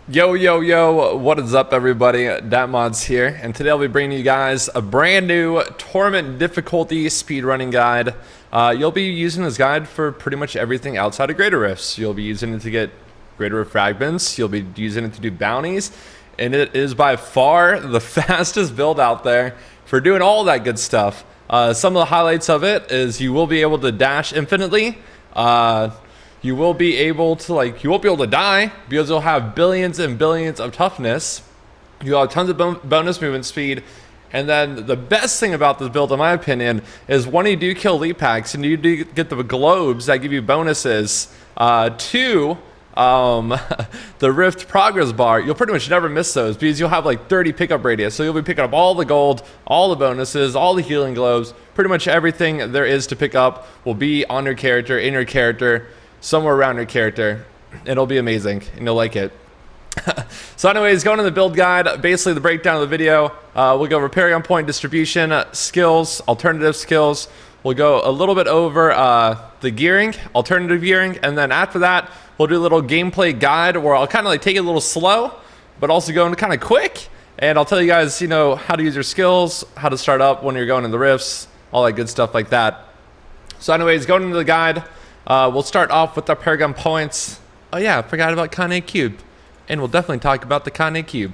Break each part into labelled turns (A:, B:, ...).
A: Yo, yo, yo, what is up, everybody? Modz here, and today I'll be bringing you guys a brand new tournament difficulty speedrunning guide. You'll be using this guide for pretty much everything outside of Greater Rifts. You'll be using it to get Greater Rift fragments, you'll be using it to do bounties, and it is by far the fastest build out there for doing all that good stuff. Some of the highlights of it is you will be able to dash infinitely. You will be able to, you won't be able to die because you'll have billions and billions of toughness. You'll have tons of bonus movement speed. And then the best thing about this build, in my opinion, is when you do kill elite packs and you do get the globes that give you bonuses to the Rift progress bar, you'll pretty much never miss those because you'll have like 30 pickup radius. So you'll be picking up all the gold, all the bonuses, all the healing globes. Pretty much everything there is to pick up will be on your character, in your character, somewhere around your character. It'll be amazing and you'll like it. So anyways, going to the build guide, basically the breakdown of the video, we'll go over Paragon point distribution, skills, alternative skills. We'll go a little bit over the gearing, alternative gearing, and then after that we'll do a little gameplay guide where I'll kind of take it a little slow but also go into kind of quick, and I'll tell you guys, you know, how to use your skills, how to start up when you're going in the rifts, all that good stuff like that. So anyways, going into the guide, we'll start off with our Paragon points. Oh yeah, I forgot about Kanai cube, and we'll definitely talk about the Kanai cube.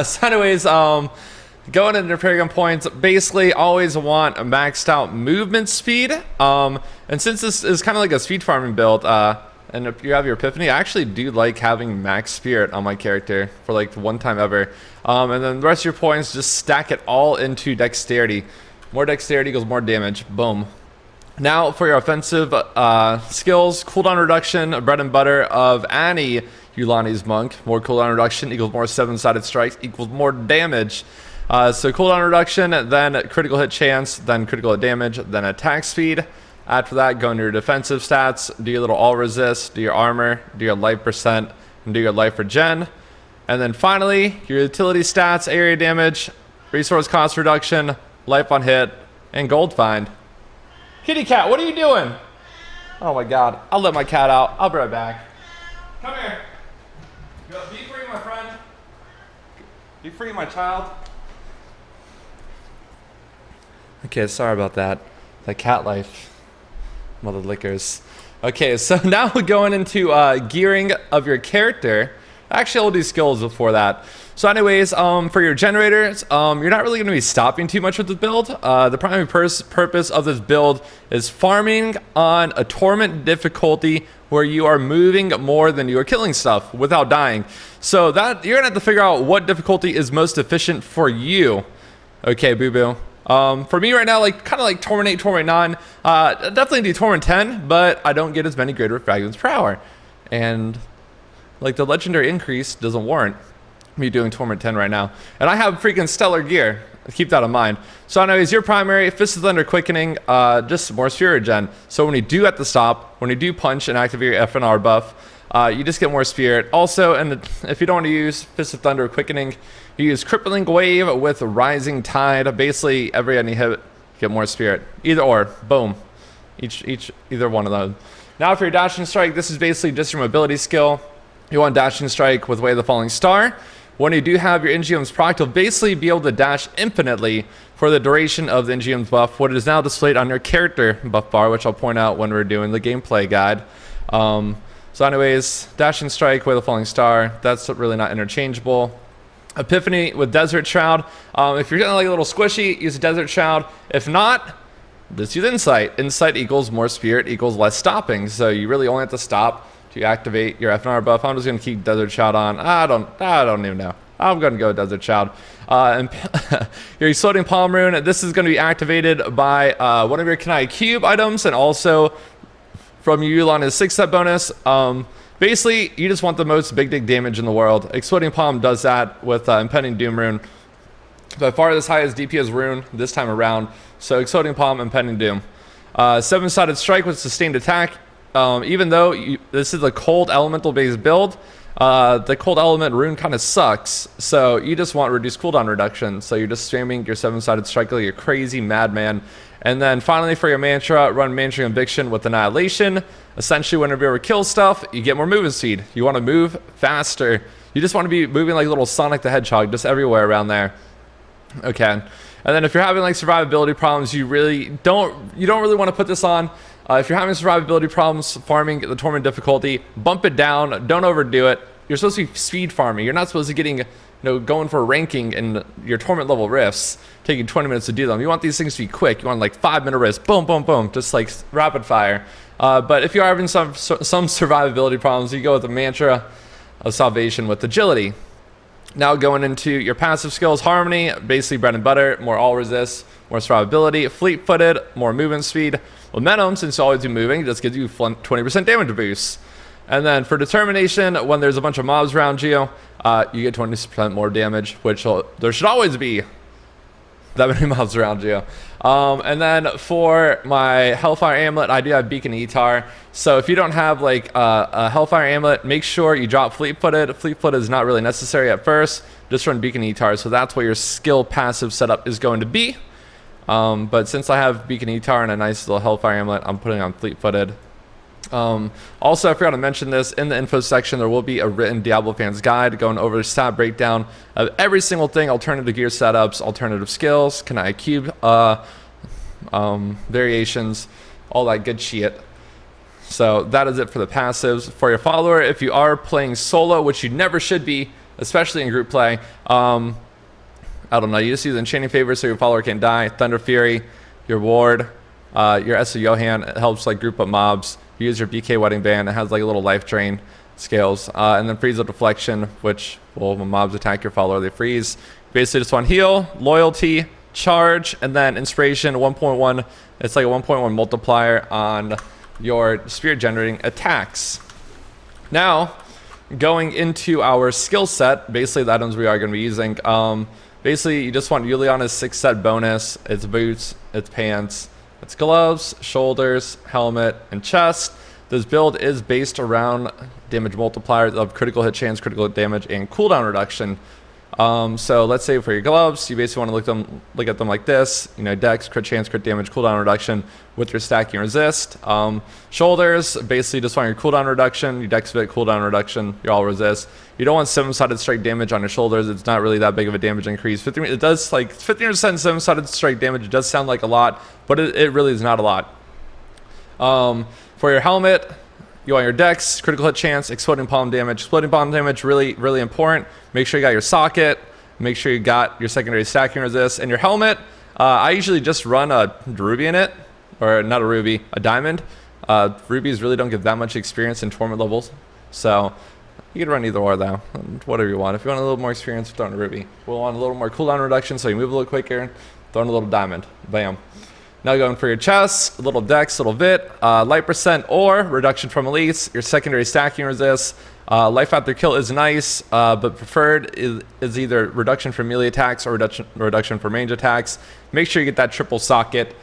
A: So anyways, going into Paragon points, basically always want a maxed out movement speed. And since this is kind of like a speed farming build, and if you have your epiphany, I actually do like having max spirit on my character for like one time ever. And then the rest of your points, just stack it all into dexterity. More dexterity equals more damage. Boom. Now for your offensive skills, cooldown reduction, bread and butter of any Uliana's monk. More cooldown reduction equals more 7-sided strikes equals more damage. So cooldown reduction, then critical hit chance, then critical hit damage, then attack speed. After that, go into your defensive stats, do your little all resist, do your armor, do your life percent, and do your life regen. And then finally, your utility stats, area damage, resource cost reduction, life on hit, and gold find. Kitty cat, what are you doing? Oh my god, I'll let my cat out. I'll be right back. Come here. Be free, my friend. Be free, my child. Okay, sorry about that. The cat life. Mother lickers. Okay, so now we're going into gearing of your character. Actually, I'll do skills before that. So anyways, for your generators, you're not really going to be stopping too much with the build. The primary purpose of this build is farming on a torment difficulty where you are moving more than you are killing stuff without dying. So that you're going to have to figure out what difficulty is most efficient for you. Okay, boo-boo. For me right now, kind of like Torment 8, Torment 9, definitely do Torment 10, but I don't get as many greater fragments per hour. And the legendary increase doesn't warrant me doing Torment 10 right now. And I have freaking stellar gear. Keep that in mind. So anyways, your primary, Fist of Thunder Quickening, just more Sphere Regen. So when you do have to stop, when you do punch and activate your FNR buff, you just get more Spirit. Also, and if you don't want to use Fist of Thunder Quickening, you use Crippling Wave with Rising Tide. Basically, every any hit, get more Spirit. Either or, boom. Either one of those. Now for your Dashing Strike, this is basically just your mobility skill. You want Dashing Strike with Way of the Falling Star. When you do have your NGM's proc, you'll basically be able to dash infinitely for the duration of the NGM's buff, what is now displayed on your character buff bar, which I'll point out when we're doing the gameplay guide. So anyways, Dashing Strike, Way of the Falling Star, that's really not interchangeable. Epiphany with Desert Shroud. If you're getting a little squishy, use a Desert Shroud. If not, just use Insight. Insight equals more Spirit equals less stopping. So you really only have to stop to activate your FNR buff. I'm just going to keep Desert Shroud on. I don't even know. I'm going to go Desert Shroud. And your Exploding Palm Rune, this is going to be activated by one of your Kanai cube items and also from your Uliana's 6-step bonus. Basically, you just want the most big dig damage in the world. Exploding Palm does that with Impending Doom Rune. By far this highest DPS rune this time around. So Exploding Palm, Impending Doom. 7-sided Strike with Sustained Attack. Even though this is a cold elemental based build, the cold element rune kind of sucks. So you just want reduced cooldown reduction. So you're just spamming your 7-sided Strike like a crazy madman. And then finally for your mantra, run Mantra Conviction with Annihilation. Essentially, whenever you ever kill stuff, you get more movement speed. You want to move faster. You just want to be moving like little Sonic the Hedgehog just everywhere around there. Okay. And then if you're having like survivability problems, you don't really want to put this on. If you're having survivability problems farming the Torment difficulty, bump it down. Don't overdo it. You're supposed to be speed farming. You're not supposed to be going for ranking in your Torment level rifts, taking 20 minutes to do them. You want these things to be quick. You want like 5-minute rifts, boom, boom, boom, just like rapid fire. But if you are having some survivability problems, you go with the mantra of salvation with agility. Now going into your passive skills, Harmony, basically bread and butter, more all resist, more survivability, fleet-footed, more movement speed, momentum, since you always be moving, just gives you 20% damage boost. And then for determination, when there's a bunch of mobs around you, you get 20% more damage, which there should always be that many mobs around you. And then for my Hellfire Amulet, I do have Beacon Etar. So if you don't have like a Hellfire Amulet, make sure you drop Fleet-footed. Fleet-footed is not really necessary at first. Just run Beacon Etar. So that's what your skill passive setup is going to be. But since I have Beacon Etar and a nice little Hellfire Amulet, I'm putting on Fleet-footed. Also, I forgot to mention this, in the info section there will be a written Diablo fans guide going over the stat breakdown of every single thing, alternative gear setups, alternative skills, Kanai cube variations, all that good shit. So that is it for the passives. For your follower, if you are playing solo, which you never should be, especially in group play, I don't know, you just use enchanting favors so your follower can't die, Thunder Fury, your ward, your Essa Johan, it helps like group up mobs. You use your BK Wedding Band, it has like a little life drain scales, and then Freeze of Deflection, which when mobs attack your follower, they freeze. Basically just want heal, loyalty, charge, and then inspiration 1.1. It's like a 1.1 multiplier on your spirit generating attacks. Now, going into our skill set, basically the items we are going to be using. Basically, you just want Uliana's 6-set bonus. It's boots, it's pants, it's gloves, shoulders, helmet, and chest. This build is based around damage multipliers of critical hit chance, critical hit damage, and cooldown reduction. So let's say for your gloves, you basically want to look at them like this, dex, crit chance, crit damage, cooldown reduction with your stacking resist. Shoulders, basically just want your cooldown reduction, your dex bit, cooldown reduction, your all resist. You don't want 7-sided strike damage on your shoulders. It's not really that big of a damage increase. It does like 15% 7-sided strike damage. It does sound like a lot, but it really is not a lot. For your helmet, you want your dex, critical hit chance, exploding palm damage. Exploding palm damage, really, really important. Make sure you got your socket. Make sure you got your secondary stacking resist. And your helmet, I usually just run a ruby in it. Or not a ruby, a diamond. Rubies really don't give that much experience in torment levels. So you can run either or though, whatever you want. If you want a little more experience, throw in a ruby. We'll want a little more cooldown reduction so you move a little quicker. Throw in a little diamond. Bam. Now going for your chest, a little dex, little vit, light percent or reduction from elites, your secondary stacking resist. Life after kill is nice, but preferred is either reduction for melee attacks or reduction for range attacks. Make sure you get that triple socket.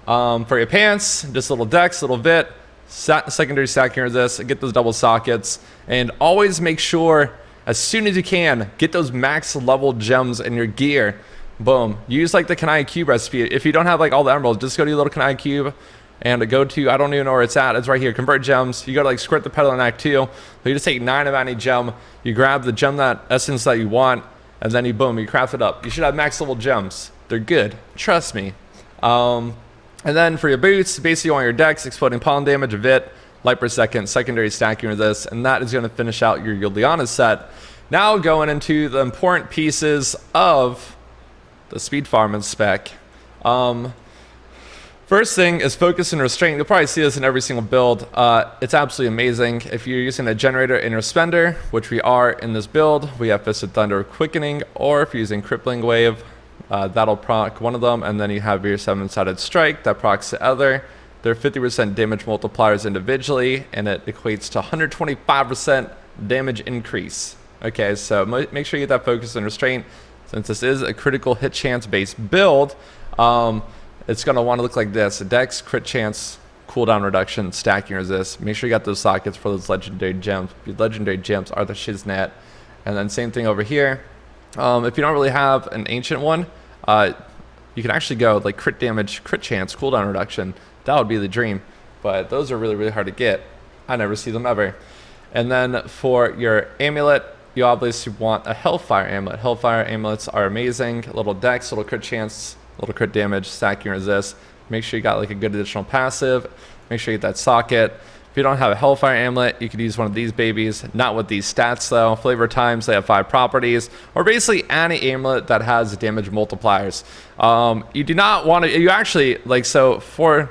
A: For your pants, just a little dex, little vit, secondary stacking resist, get those double sockets, and always make sure as soon as you can, get those max level gems in your gear. Boom. Use like the Kanai cube recipe. If you don't have like all the emeralds, just go to your little Kanai cube and go to, I don't even know where it's at. It's right here. Convert gems. You go to like squirt the pedal in Act 2. So you just take 9 of any gem. You grab the gem, that essence that you want, and then you craft it up. You should have max level gems. They're good. Trust me. And then for your boots, basically you want your dex, exploding palm damage, vit, light per second, secondary stacking resist, and that is going to finish out your Uliana set. Now going into the important pieces of the speed farm and spec. First thing is focus and restraint. You'll probably see this in every single build. It's absolutely amazing. If you're using a generator and your spender, which we are in this build, we have Fisted Thunder quickening, or if you're using crippling wave, that'll proc one of them, and then you have your 7-sided strike that procs the other. They're 50% damage multipliers individually, and it equates to 125% damage increase. Okay, so make sure you get that focus and restraint. Since this is a critical hit chance based build, it's going to want to look like this: a dex, crit chance, cooldown reduction, stacking resist. Make sure you got those sockets for those legendary gems. Your legendary gems are the shiznit. And then same thing over here. If you don't really have an ancient one, you can actually go like crit damage, crit chance, cooldown reduction. That would be the dream. But those are really, really hard to get. I never see them ever. And then for your amulet, you obviously want a Hellfire Amulet. Hellfire Amulets are amazing. Little dex, little crit chance, little crit damage, stacking resist. Make sure you got like a good additional passive. Make sure you get that socket. If you don't have a Hellfire Amulet, you could use one of these babies. Not with these stats though. Flavor Times, they have 5 properties. Or basically any amulet that has damage multipliers. You do not want to, you actually, like, so for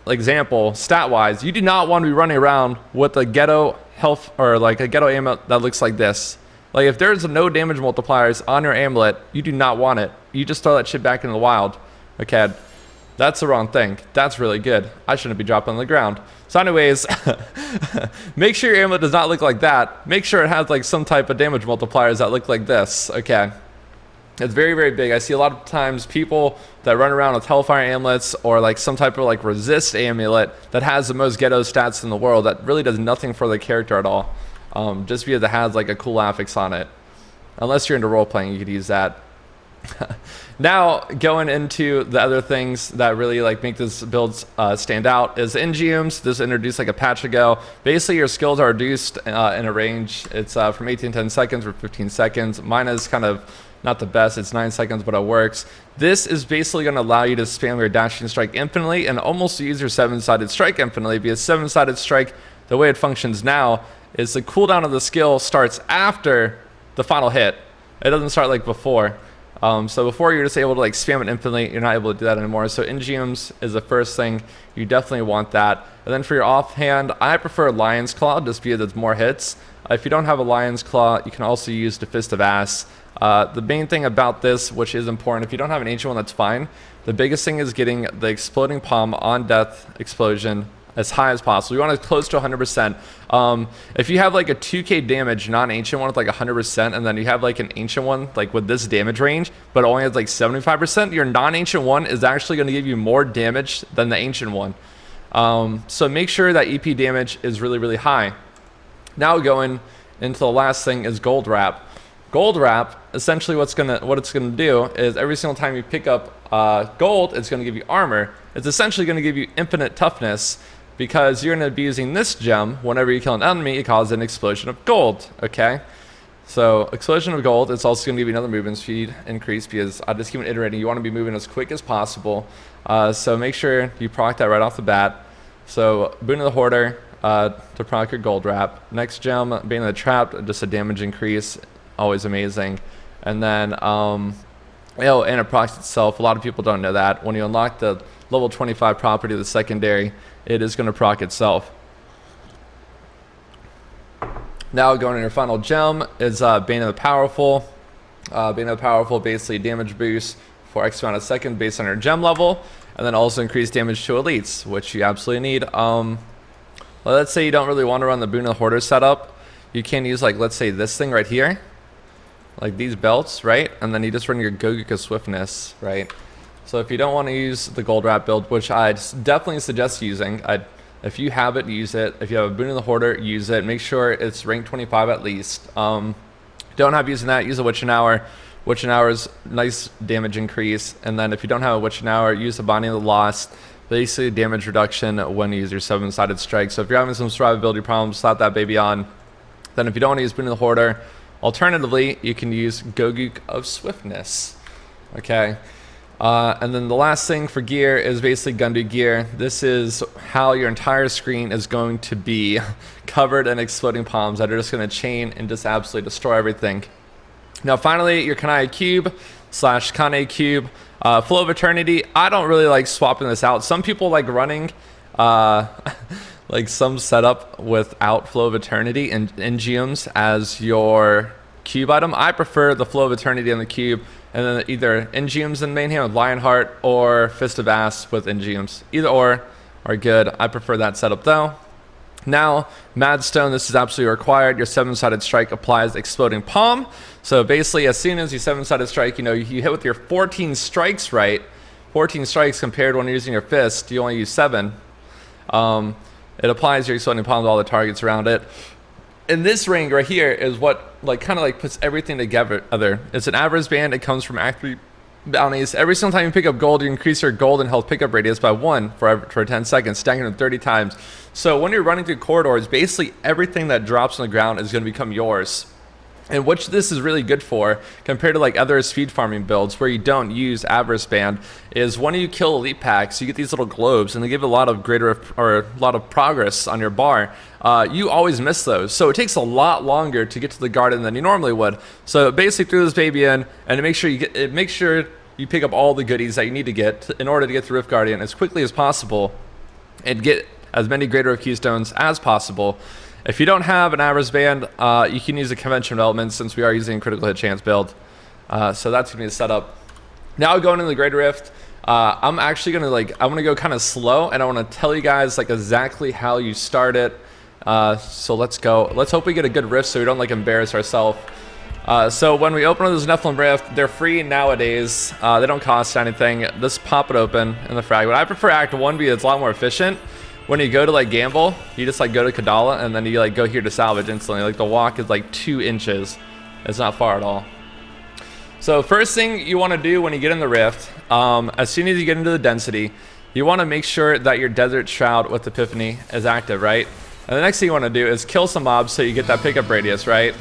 A: example, stat-wise, you do not want to be running around with a ghetto health or like a ghetto amulet that looks like this. Like if there's no damage multipliers on your amulet, you do not want it. You just throw that shit back into the wild. Okay, that's the wrong thing. That's really good. I shouldn't be dropping on the ground. So anyways, make sure your amulet does not look like that. Make sure it has like some type of damage multipliers that look like this. Okay. It's very, very big. I see a lot of times people that run around with Hellfire Amulets or like some type of like resist amulet that has the most ghetto stats in the world that really does nothing for the character at all. Just because it has like a cool affix on it. Unless you're into role playing, you could use that. Now going into the other things that really like make this build stand out is NGMs. This introduced like a patch ago. Basically your skills are reduced in a range. It's from 18 to 10 seconds or 15 seconds. Mine is kind of not the best, it's 9 seconds, but it works. This is basically going to allow you to spam your dashing strike infinitely and almost use your 7-sided strike infinitely, because 7-sided strike, the way it functions now is the cooldown of the skill starts after the final hit. It doesn't start like before. So before you're just able to like spam it infinitely, you're not able to do that anymore. So NGMs is the first thing. You definitely want that. And then for your offhand, I prefer Lion's Claw just because it's more hits. If you don't have a Lion's Claw, you can also use the Fist of Ass. The main thing about this, which is important, if you don't have an ancient one, that's fine. The biggest thing is getting the exploding palm on death explosion as high as possible. You want it close to 100%. If you have like a 2k damage non-ancient one with like 100%, and then you have like an ancient one like with this damage range but only has like 75%, your non-ancient one is actually going to give you more damage than the ancient one. So make sure that EP damage is really, really high. Now going into the last thing is Gold Wrap. Gold Wrap, essentially what it's gonna do is every single time you pick up gold, it's gonna give you armor. It's essentially gonna give you infinite toughness, because you're gonna be using this gem whenever you kill an enemy. It causes an explosion of gold. Okay, so explosion of gold. It's also gonna give you another movement speed increase, because I just keep on iterating. You want to be moving as quick as possible. So make sure you proc that right off the bat. So Boon of the Hoarder to proc your Gold Wrap. Next gem, Bane of the Trap, just a damage increase. Always amazing. And then and it procs itself. A lot of people don't know that when you unlock the level 25 property of the secondary, it is going to proc itself. Now going to your final gem is Bane of the Powerful. Bane of the Powerful, basically damage boost for X amount of second based on your gem level, and then also increase damage to elites, which you absolutely need. Well, let's say you don't really want to run the Boon of the Hoarder setup. You can use, like, let's say this thing right here, like these belts, right? And then you just run your Goguka Swiftness, right? So if you don't want to use the Gold Wrap build, which I'd definitely suggest using, if you have it, use it. If you have a Boon of the Hoarder, use it. Make sure it's rank 25 at least. Don't have using that, use a Witch and Hour. Witch and Hour's nice damage increase. And then if you don't have a Witch and Hour, use the Binding of the Lost. Basically damage reduction when you use your 7-sided strike. So if you're having some survivability problems, slap that baby on. Then if you don't want to use Boon of the Hoarder, alternatively, you can use Goguk of Swiftness. Okay. And then the last thing for gear is basically Gundu gear. This is how your entire screen is going to be covered in exploding palms that are just going to chain and just absolutely destroy everything. Now finally, your Kanai cube / Kanai cube. Flow of Eternity. I don't really like swapping this out. Some people like running like some setup without Flow of Eternity and NGMs as your cube item. I prefer the Flow of Eternity on the cube, and then either NGMs in main hand with Lionheart or Fist of Ass with NGMs. Either or are good. I prefer that setup though. Now, Madstone, this is absolutely required. Your 7-sided strike applies Exploding Palm. So basically, as soon as you 7-sided strike, you hit with your 14 strikes, right? 14 strikes compared when you're using your fist, you only use 7. It applies your Exploding Palm to all the targets around it. And this ring right here is what kind of puts everything together. It's an average band. It comes from Act 3 bounties. Every single time you pick up gold, you increase your gold and health pickup radius by 1 for 10 seconds, stacking it 30 times. So when you're running through corridors, basically everything that drops on the ground is going to become yours. And what this is really good for, compared to like other speed farming builds where you don't use Avarice Band, is when you kill elite packs, you get these little globes, and they give a lot of a lot of progress on your bar. You always miss those, so it takes a lot longer to get to the garden than you normally would. So basically, throw this baby in, and make sure you pick up all the goodies that you need to get in order to get the Rift Guardian as quickly as possible, and get as many Greater Rift Keystones as possible. If you don't have an Avarice Band, you can use a convention development since we are using a critical hit chance build. So that's gonna be the setup. Now going into the Greater Rift, I'm actually gonna I'm gonna go kind of slow, and I want to tell you guys like exactly how you start it. So let's go. Let's hope we get a good rift so we don't like embarrass ourselves. So when we open this Nephilim Rift, they're free nowadays. They don't cost anything. Just pop it open in the fragment. I prefer Act 1 because it's a lot more efficient. When you go to like gamble, you just like go to Kadala, and then you like go here to salvage instantly. Like the walk is like 2 inches. It's not far at all. So first thing you want to do when you get in the rift, as soon as you get into the density, you want to make sure that your Desert Shroud with Epiphany is active, right? And the next thing you want to do is kill some mobs so you get that pickup radius, right?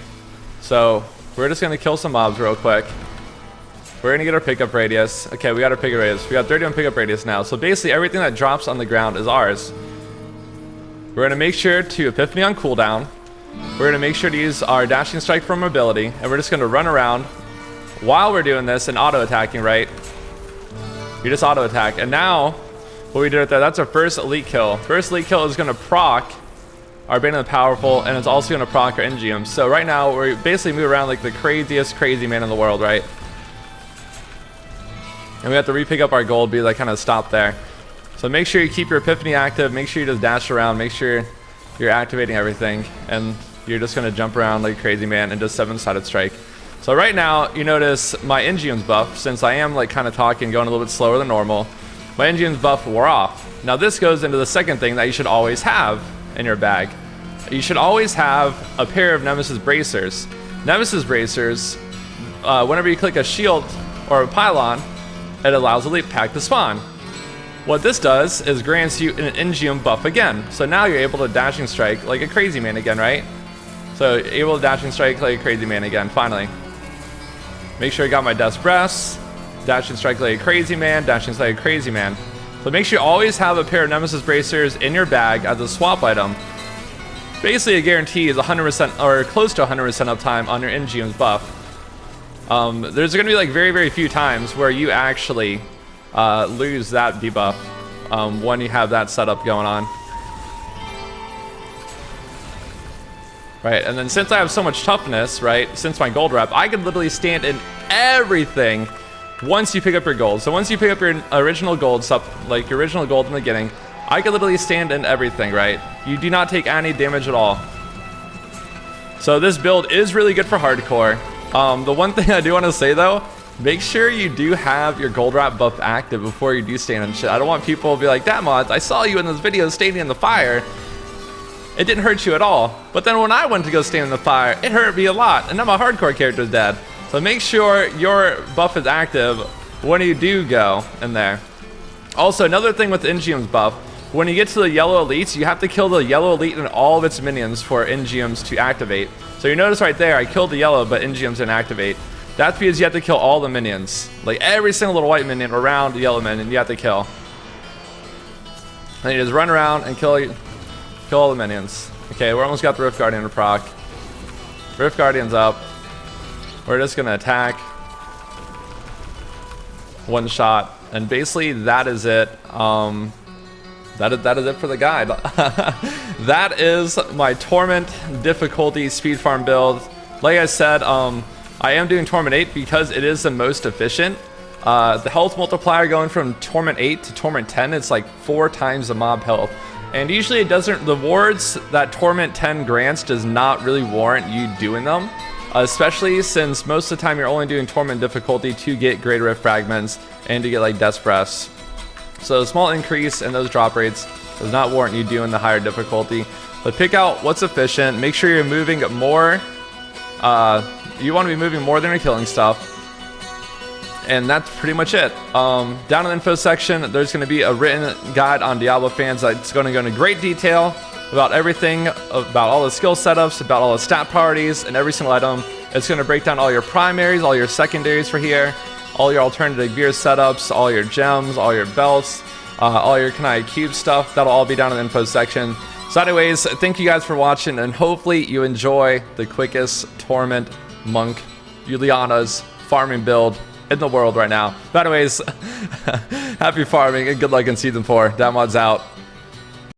A: So we're just going to kill some mobs real quick. We're going to get our pickup radius. Okay, we got our pickup radius. We got 31 pickup radius now. So basically everything that drops on the ground is ours. We're going to make sure to Epiphany on cooldown. We're going to make sure to use our Dashing Strike for mobility. And we're just going to run around while we're doing this and auto-attacking, right? You just auto-attack. And now, what we did right there, that's our first elite kill. First elite kill is going to proc our Bane of the Powerful, and it's also going to proc our NGM. So right now, we're basically moving around like the craziest crazy man in the world, right? And we have to re-pick up our gold, be like kind of stop there. So make sure you keep your Epiphany active, make sure you just dash around, make sure you're activating everything, and you're just going to jump around like a crazy man and just 7-sided strike. So right now, you notice my NGM's buff, since I am like kind of talking, going a little bit slower than normal, my NGM's buff wore off. Now this goes into the second thing that you should always have in your bag. You should always have a pair of Nemesis Bracers. Nemesis Bracers, whenever you click a shield or a pylon, it allows Elite Pack to spawn. What this does is grants you an NGM buff again. So now you're able to Dashing Strike like a crazy man again, right? So you're able to Dashing Strike like a crazy man again, finally. Make sure I got my Dust Breaths, Dashing Strike like a crazy man, Dashing Strike like a crazy man. So make sure you always have a pair of Nemesis Bracers in your bag as a swap item. Basically a guarantee is 100% or close to 100% uptime on your NGM's buff. There's going to be like very few times where you actually lose that debuff when you have that setup going on. Right, and then since I have so much toughness, right, since my gold rep, I could literally stand in everything once you pick up your gold. So once you pick up your original gold stuff, like your original gold in the beginning, I could literally stand in everything, right? You do not take any damage at all. So this build is really good for hardcore. The one thing I do want to say though, make sure you do have your gold wrap buff active before you do stand and shit. I don't want people to be like, "That Modz, I saw you in this video standing in the fire. It didn't hurt you at all." But then when I went to go stand in the fire, it hurt me a lot, and now my hardcore character is dead. So make sure your buff is active when you do go in there. Also, another thing with NGM's buff, when you get to the yellow elites, you have to kill the yellow elite and all of its minions for NGMs to activate. So you notice right there, I killed the yellow, but NGMs didn't activate. That's because you have to kill all the minions. Like every single little white minion around the yellow minion, you have to kill. And you just run around and kill all the minions. Okay, we almost got the Rift Guardian to proc. Rift Guardian's up. We're just gonna attack. One shot. And basically that is it. That is it for the guide. That is my Torment difficulty speed farm build. Like I said, I am doing Torment 8 because it is the most efficient. The health multiplier going from Torment 8 to Torment 10, it's like 4 times the mob health. And usually it doesn't, the wards that Torment 10 grants does not really warrant you doing them. Especially since most of the time you're only doing Torment difficulty to get Greater Rift Fragments and to get like Death Breaths. So a small increase in those drop rates does not warrant you doing the higher difficulty. But pick out what's efficient, make sure you're moving more. You want to be moving more than you're killing stuff. And that's pretty much it. Down in the info section, there's going to be a written guide on Diablo fans that's going to go into great detail about everything, about all the skill setups, about all the stat priorities, and every single item. It's going to break down all your primaries, all your secondaries for here, all your alternative gear setups, all your gems, all your belts, all your Kanai cube stuff. That'll all be down in the info section. So anyways, thank you guys for watching, and hopefully you enjoy the quickest Torment Monk Uliana's farming build in the world right now. But anyways, happy farming and good luck in Season 4. Modz out.